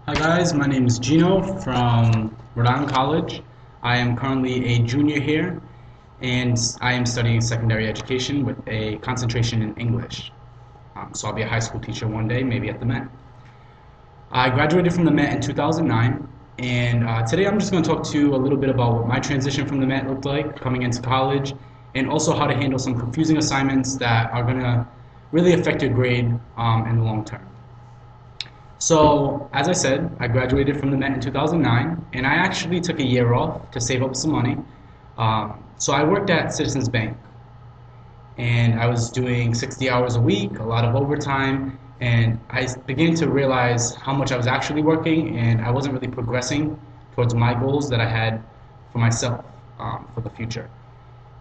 Hi guys, my name is Gino from Rhode Island College. I am currently a junior here and I am studying secondary education with a concentration in English. So I'll be a high school teacher one day, maybe at the Met. I graduated from the Met in 2009 and today I'm just going to talk to you a little bit about what my transition from the Met looked like coming into college and also how to handle some confusing assignments that are going to really affect your grade in the long term. So, as I said, I graduated from the Met in 2009, and I actually took a year off to save up some money. So I worked at Citizens Bank, and I was doing 60 hours a week, a lot of overtime, and I began to realize how much I was actually working, and I wasn't really progressing towards my goals that I had for myself for the future.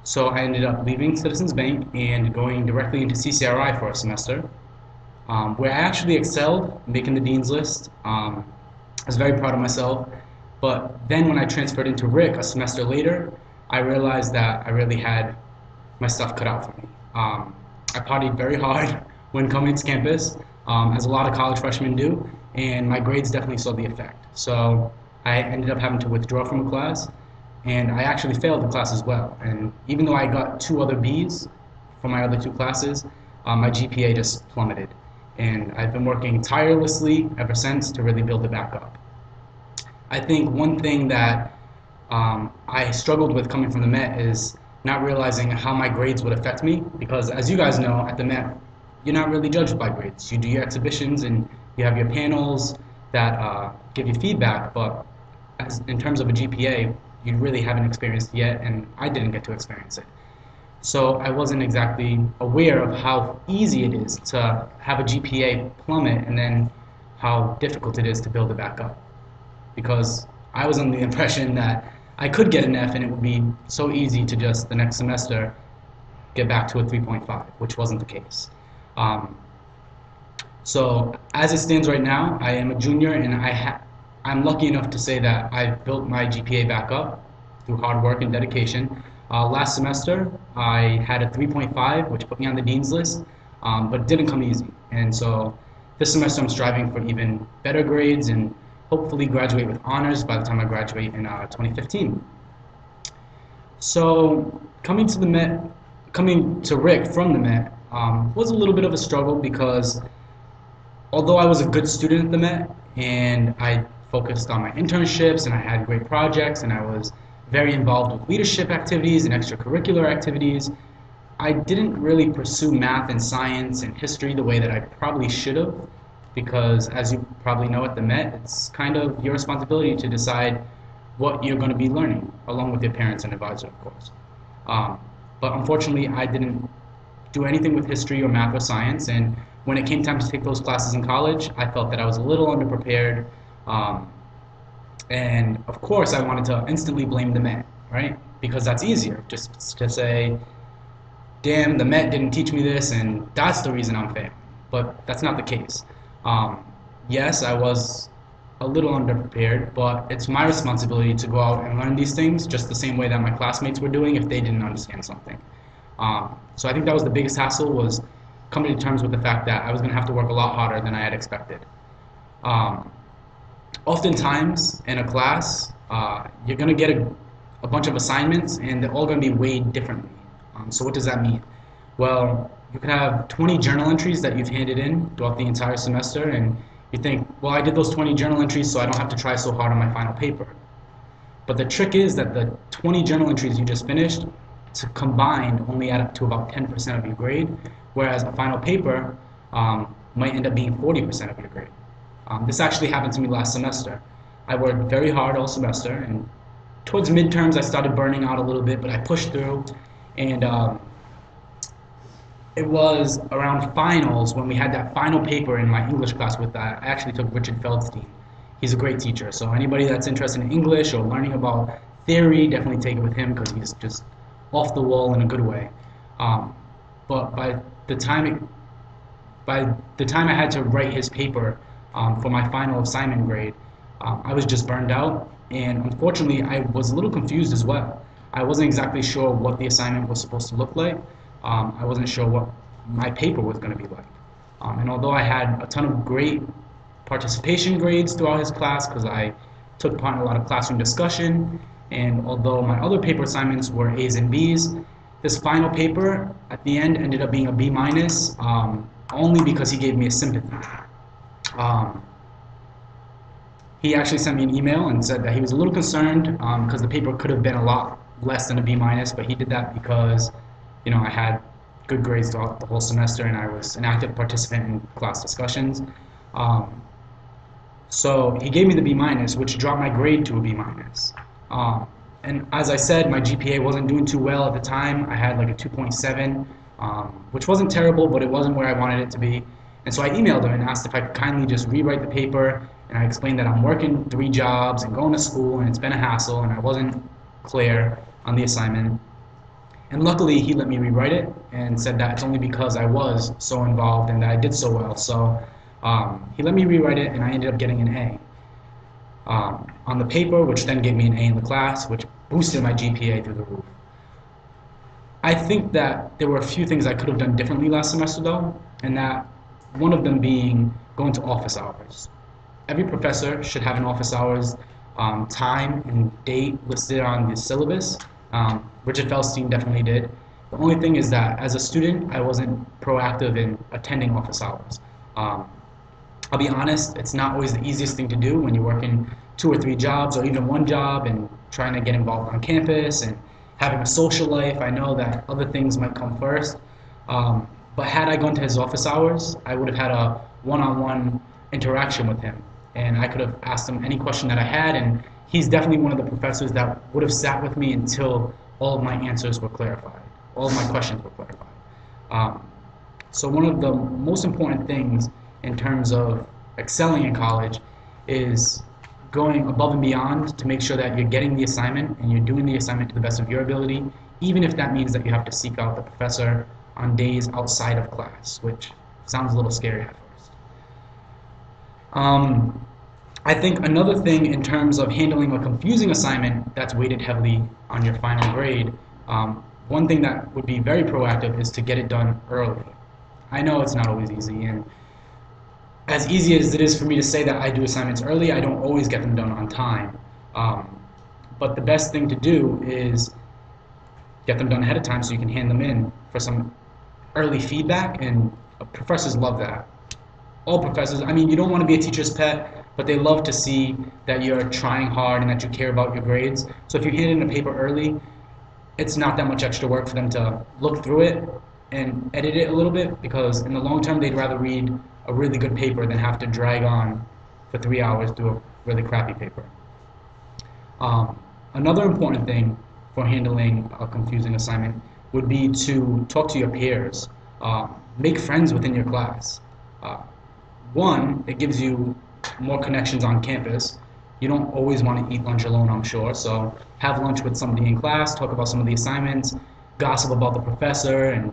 So I ended up leaving Citizens Bank and going directly into CCRI for a semester, where I actually excelled, making the dean's list. I was very proud of myself. But then when I transferred into RIC a semester later, I realized that I really had my stuff cut out for me. I partied very hard when coming to campus, as a lot of college freshmen do, and my grades definitely saw the effect. So I ended up having to withdraw from a class, and I actually failed the class as well. And even though I got 2 other Bs for my other 2 classes, my GPA just plummeted. And I've been working tirelessly ever since to really build it back up. I think one thing that I struggled with coming from the Met is not realizing how my grades would affect me, because as you guys know, at the Met, you're not really judged by grades. You do your exhibitions and you have your panels that give you feedback, but in terms of a GPA, you really haven't experienced yet, and I didn't get to experience it. So I wasn't exactly aware of how easy it is to have a GPA plummet and then how difficult it is to build it back up. Because I was under the impression that I could get an F and it would be so easy to just the next semester get back to a 3.5, which wasn't the case. So as it stands right now, I am a junior and I'm lucky enough to say that I've built my GPA back up through hard work and dedication. Last semester, I had a 3.5, which put me on the dean's list, but it didn't come easy. And so this semester I'm striving for even better grades and hopefully graduate with honors by the time I graduate in 2015. So coming to RIC from the Met was a little bit of a struggle, because although I was a good student at the Met and I focused on my internships and I had great projects and I was very involved with leadership activities and extracurricular activities, I didn't really pursue math and science and history the way that I probably should have, because as you probably know at the Met, it's kind of your responsibility to decide what you're going to be learning, along with your parents and advisor, of course. But unfortunately, I didn't do anything with history or math or science, and when it came time to take those classes in college, I felt that I was a little underprepared. And of course, I wanted to instantly blame the Met, right? Because that's easier, just to say, damn, the Met didn't teach me this, and that's the reason I'm failing. But that's not the case. Yes, I was a little underprepared, but it's my responsibility to go out and learn these things just the same way that my classmates were doing if they didn't understand something. So I think that was the biggest hassle, was coming to terms with the fact that I was going to have to work a lot harder than I had expected. Oftentimes in a class, you're going to get a bunch of assignments and they're all going to be weighed differently. So what does that mean? Well, you could have 20 journal entries that you've handed in throughout the entire semester, and you think, well, I did those 20 journal entries so I don't have to try so hard on my final paper. But the trick is that the 20 journal entries you just finished combined only add up to about 10% of your grade, whereas a final paper might end up being 40% of your grade. This actually happened to me last semester. I worked very hard all semester, and towards midterms I started burning out a little bit, but I pushed through, and it was around finals when we had that final paper in my English class with that. I actually took Richard Feldstein. He's a great teacher, so anybody that's interested in English or learning about theory, definitely take it with him, because he's just off the wall in a good way. But by the time I had to write his paper for my final assignment grade, I was just burned out, and unfortunately I was a little confused as well. I wasn't exactly sure what the assignment was supposed to look like. I wasn't sure what my paper was going to be like. And although I had a ton of great participation grades throughout his class because I took part in a lot of classroom discussion. And although my other paper assignments were A's and B's, this final paper at the end ended up being a B minus, only because he gave me a sympathy. He actually sent me an email and said that he was a little concerned because the paper could have been a lot less than a B minus, but he did that because, I had good grades throughout the whole semester and I was an active participant in class discussions. So he gave me the B minus, which dropped my grade to a B minus. And as I said, my GPA wasn't doing too well at the time. I had like a 2.7, which wasn't terrible, but it wasn't where I wanted it to be. And so I emailed him and asked if I could kindly just rewrite the paper. And I explained that I'm working 3 jobs and going to school, and it's been a hassle, and I wasn't clear on the assignment. And luckily, he let me rewrite it and said that it's only because I was so involved and that I did so well. So he let me rewrite it, and I ended up getting an A on the paper, which then gave me an A in the class, which boosted my GPA through the roof. I think that there were a few things I could have done differently last semester, though, and that one of them being going to office hours. Every professor should have an office hours time and date listed on the syllabus. Richard Feldstein definitely did. The only thing is that as a student, I wasn't proactive in attending office hours. I'll be honest, it's not always the easiest thing to do when you're working 2 or 3 jobs or even 1 job and trying to get involved on campus and having a social life. I know that other things might come first. But had I gone to his office hours, I would have had a one-on-one interaction with him. And I could have asked him any question that I had, and he's definitely one of the professors that would have sat with me until all of my answers were clarified, all of my questions were clarified. So one of the most important things in terms of excelling in college is going above and beyond to make sure that you're getting the assignment and you're doing the assignment to the best of your ability, even if that means that you have to seek out the professor on days outside of class, which sounds a little scary at first. I think another thing in terms of handling a confusing assignment that's weighted heavily on your final grade, one thing that would be very proactive is to get it done early. I know it's not always easy, and as easy as it is for me to say that I do assignments early, I don't always get them done on time. But the best thing to do is get them done ahead of time so you can hand them in for some early feedback, and professors love that. All professors, I mean, you don't want to be a teacher's pet, but they love to see that you're trying hard and that you care about your grades. So if you hand in a paper early, it's not that much extra work for them to look through it and edit it a little bit, because in the long term they'd rather read a really good paper than have to drag on for 3 hours through a really crappy paper. Another important thing for handling a confusing assignment would be to talk to your peers. Make friends within your class. One, it gives you more connections on campus. You don't always want to eat lunch alone, I'm sure, so have lunch with somebody in class, talk about some of the assignments, gossip about the professor, and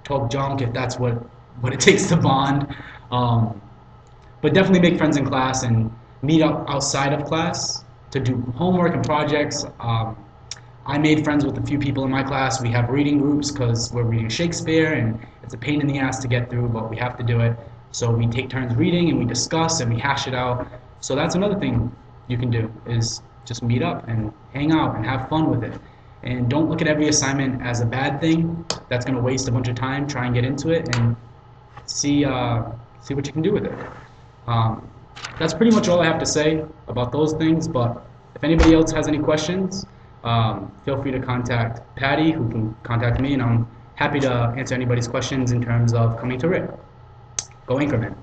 talk junk if that's what it takes to bond. But definitely make friends in class and meet up outside of class to do homework and projects. I made friends with a few people in my class. We have reading groups because we're reading Shakespeare, and it's a pain in the ass to get through, but we have to do it. So we take turns reading, and we discuss, and we hash it out. So that's another thing you can do, is just meet up and hang out and have fun with it. And don't look at every assignment as a bad thing that's going to waste a bunch of time. Try and get into it and see what you can do with it. That's pretty much all I have to say about those things, but if anybody else has any questions, feel free to contact Patty, who can contact me, and I'm happy to answer anybody's questions in terms of coming to RIT. Go Anchorman.